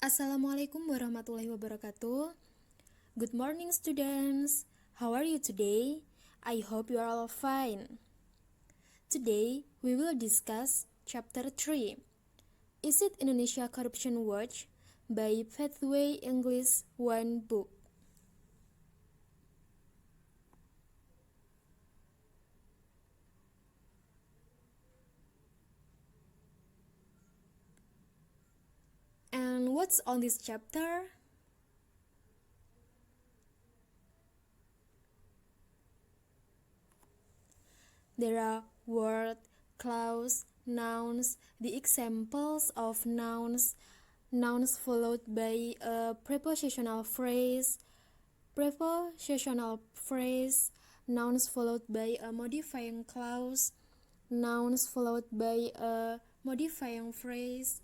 Assalamualaikum warahmatullahi wabarakatuh. Good morning, students. How are you today? I hope you are all fine. Today, we will discuss Chapter 3. Is it Indonesia Corruption Watch? By Pathway English 1 book. And what's on this chapter? There are word, clause, nouns, the examples of nouns followed by a prepositional phrase, nouns followed by a modifying clause, nouns followed by a modifying phrase,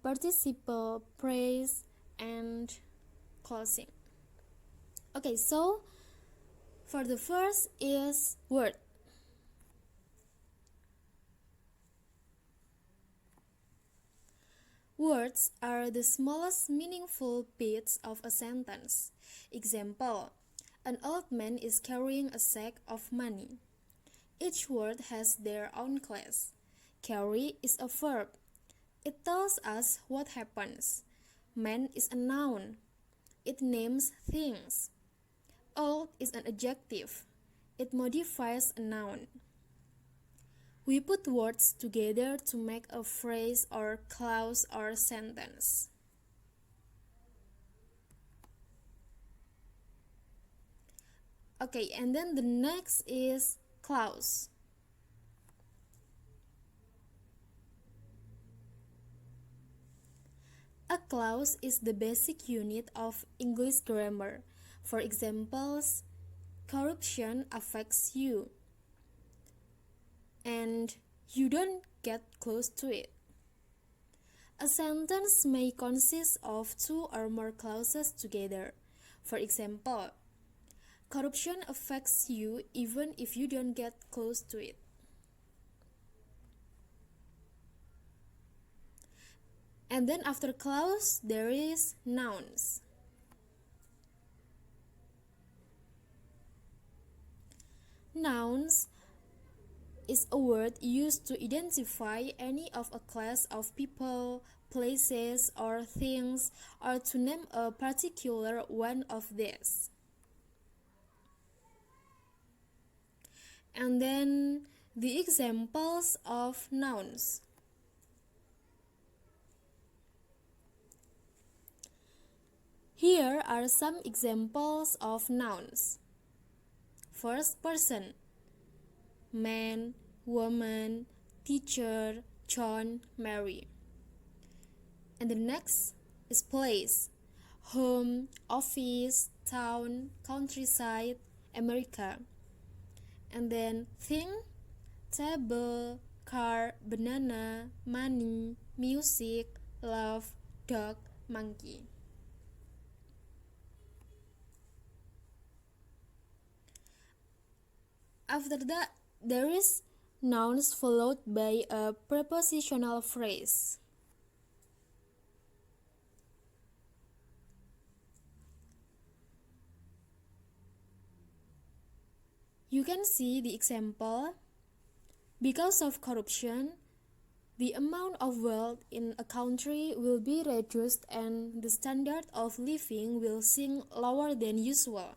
participle phrase, and closing. Okay, so for the first is word. Words are the smallest meaningful bits of a sentence. Example, an old man is carrying a sack of money. Each word has their own class. Carry is a verb. It tells us what happens. Man is a noun. It names things. Old is an adjective. It modifies a noun. We put words together to make a phrase or clause or sentence. Okay, and then the next is clause. A clause is the basic unit of English grammar. For examples, corruption affects you, and you don't get close to it. A sentence may consist of two or more clauses together. For example, corruption affects you even if you don't get close to it. And then after clause, there is nouns. Nouns is a word used to identify any of a class of people, places, or things, or to name a particular one of these. And then the examples of nouns. Here are some examples of nouns. First person, man, woman, teacher, John, Mary. And the next is place, home, office, town, countryside, America. And then thing, table, car, banana, money, music, love, dog, monkey. After that, there is nouns followed by a prepositional phrase. You can see the example. Because of corruption, the amount of wealth in a country will be reduced and the standard of living will sink lower than usual.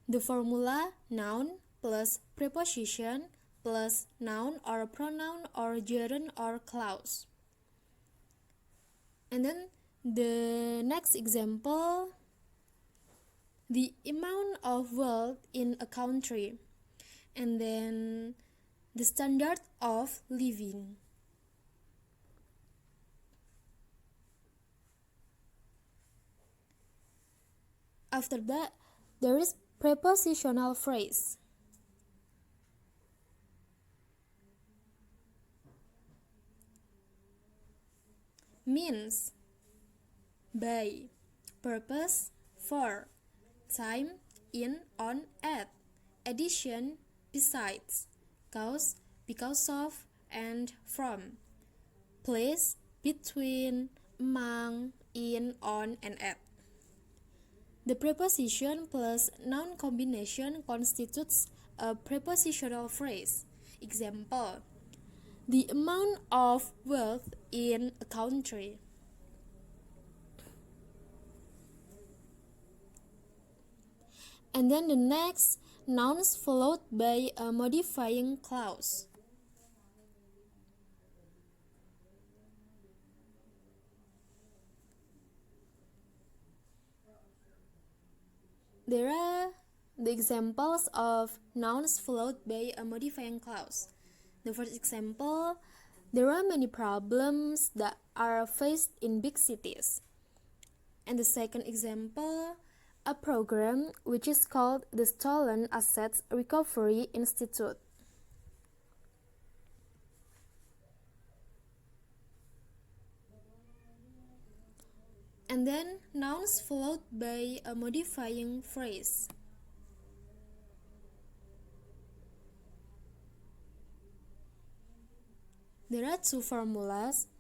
The formula noun plus preposition plus noun or pronoun or gerund or clause. And then the next example, the amount of wealth in a country, and then the standard of living. After that, there is prepositional phrase. Means, by, purpose, for, time, in, on, at, addition, besides, cause, because of, and from, place, between, among, in, on, and at. The preposition plus noun combination constitutes a prepositional phrase. Example: the amount of wealth in a country. And then the next, nouns followed by a modifying clause. There are the examples of nouns followed by a modifying clause. The first example: there are many problems that are faced in big cities. And the second example: a program which is called the Stolen Assets Recovery Institute. And then nouns followed by a modifying phrase. There are two formulas.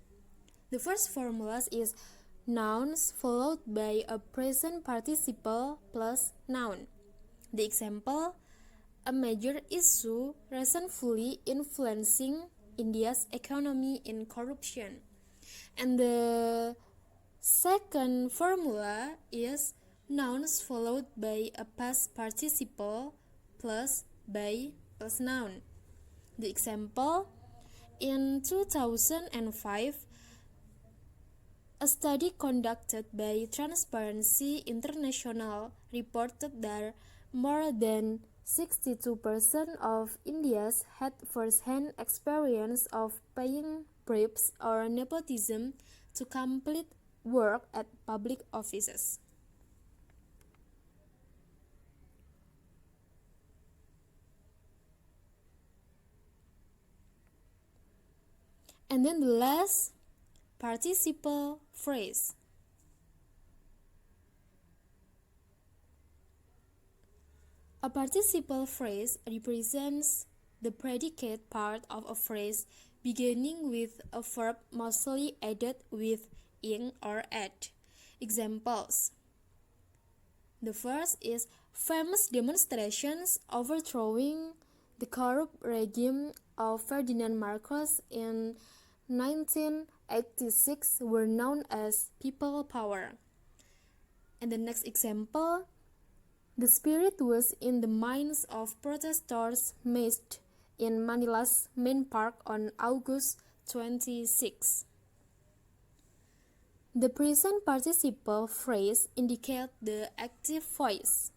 The first formula is nouns followed by a present participle plus noun. The example: a major issue recently influencing India's economy in corruption. And the second formula is nouns followed by a past participle plus by plus noun. The example: in 2005, a study conducted by Transparency International reported that more than 62% of Indians had first-hand experience of paying bribes or nepotism to complete work at public offices. And then the last, participle phrase. A participle phrase represents the predicate part of a phrase beginning with a verb mostly added with in or at. Examples: the first is famous demonstrations overthrowing the corrupt regime of Ferdinand Marcos in 1986 were known as people power. And the next example: the spirit was in the minds of protesters massed in Manila's main park on August 26. The present participle phrase indicates the active voice.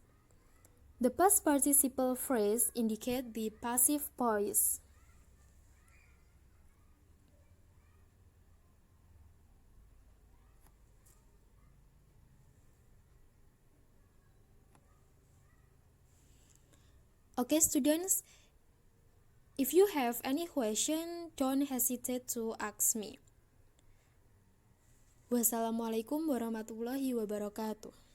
The past participle phrase indicates the passive voice. Okay, students, if you have any question, don't hesitate to ask me. Wassalamualaikum warahmatullahi wabarakatuh.